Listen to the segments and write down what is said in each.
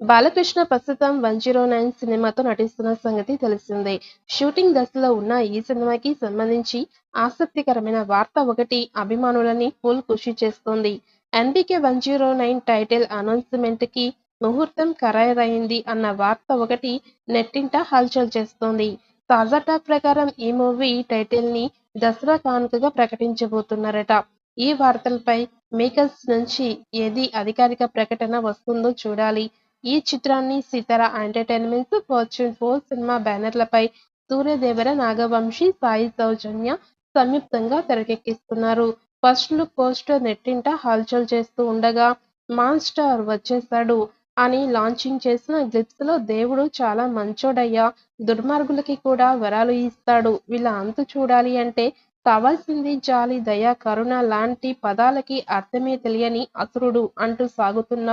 బాలకృష్ణ ప్రస్తుతం 109 సినిమాతో నటిస్తున్న సంగతి తెలిసిందే. షూటింగ్ దశలో ఉన్న ఈ సినిమాకి సంబంధించి ఆసక్తికరమైన వార్త ఒకటి అభిమానులని ఫుల్ ఖుషి చేస్తోంది. 'ఎన్బీకే 109' టైటిల్ అనౌన్స్‌మెంట్‌కి ముహూర్తం ఖరారైంది అన్న వార్త ఒకటి నెట్టింట హల్చల్ చేస్తోంది. తాజా టాక్ ప్రకారం ఈ మూవీ టైటిల్‌ని దసరా కానుకగా ప్రకటించబోతున్నారట. ఈ వార్తలపై మేకర్స్ నుంచి ఏది అధికారిక ప్రకటన వస్తుందో చూడాలి. ఈ చిత్రాన్ని సితార ఎంటర్టైన్మెంట్స్, ఫార్చ్యూన్ 4 సినిమా బ్యానర్లపై సూర్యదేవర, నాగవంశీ, సాయి సౌజన్య సంయుక్తంగా తెరకెక్కిస్తున్నారు. ఫస్ట్ లుక్ పోస్టర్ నెట్టింట హల్చల్ చేస్తూ ఉండగా, మాన్ స్టార్ వచ్చేశాడు అని లాంచింగ్ చేసిన గ్లిప్స్‌లో దేవుడు చాలా మంచోడయ్యా, దుర్మార్గులకి కూడా వరాలు ఇస్తాడు, వీళ్ళ అంతు చూడాలి అంటే కావాల్సింది జాలి, దయ, కరుణ లాంటి పదాలకి అర్థమే తెలియని అసురుడు అంటూ సాగుతున్న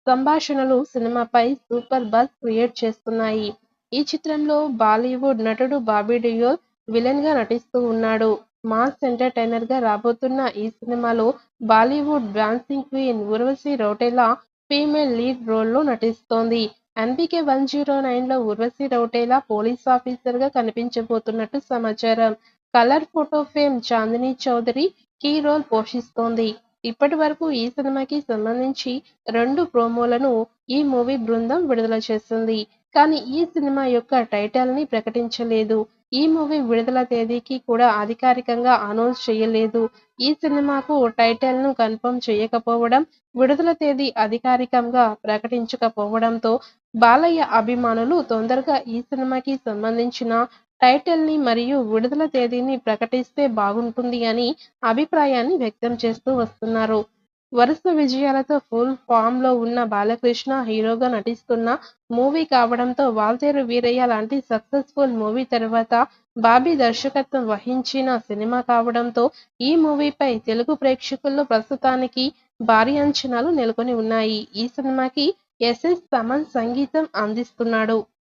సంభాషణలు సినిమాపై సూపర్ బజ్ క్రియేట్ చేస్తున్నాయి. ఈ చిత్రంలో బాలీవుడ్ నటుడు బాబీ డియోల్ విలన్‌గా నటిస్తూ ఉన్నాడు. మాస్ ఎంటర్‌టైనర్‌గా రాబోతున్న ఈ సినిమాలో Bollywood dancing queen Urvashi Rautela female lead రోల్‌లో నటిస్తోంది. 'ఎన్బీకే 109'లో ఊర్వశి రౌటేలా పోలీస్ ఆఫీసర్‌గా కనిపించబోతున్నట్టు సమాచారం. Colour photo fame Chandini Chowdary key role పోషిస్తోంది. ఇప్పటివరకు ఈ సినిమాకి సంబంధించి 2 ప్రోమోలను ఈ మూవీ బృందం విడుదల చేసింది. కానీ ఈ సినిమా యొక్క టైటిల్‌ని ప్రకటించలేదు. ఈ మూవీ విడుదల తేదీకి కూడా అధికారికంగా అనౌన్స్ చేయలేదు. ఈ సినిమాకు టైటిల్‌ను కన్ఫర్మ్ చేయకపోవడం, విడుదల తేదీ అధికారికంగా ప్రకటించకపోవడంతో బాలయ్య అభిమానులు తొందరగా ఈ సినిమాకి సంబంధించిన టైటిల్‌ని మరియు విడుదల తేదీని ప్రకటిస్తే బాగుంటుంది అని అభిప్రాయాన్ని వ్యక్తం చేస్తూ వస్తున్నారు. వరుస విజయాలతో ఫుల్ ఫామ్‌లో ఉన్న బాలకృష్ణ హీరోగా నటిస్తున్న మూవీ కావడంతో 'వాల్తేరు వీరయ్య' లాంటి సక్సెస్‌ఫుల్ మూవీ తర్వాత బాబీ దర్శకత్వం వహించిన సినిమా కావడంతో ఈ మూవీపై తెలుగు ప్రేక్షకుల్లో ప్రస్తుతానికి భారీ అంచనాలు నెలకొని ఉన్నాయి. ఈ సినిమాకి ఎస్ఎస్ తమన్ సంగీతం అందిస్తున్నాడు.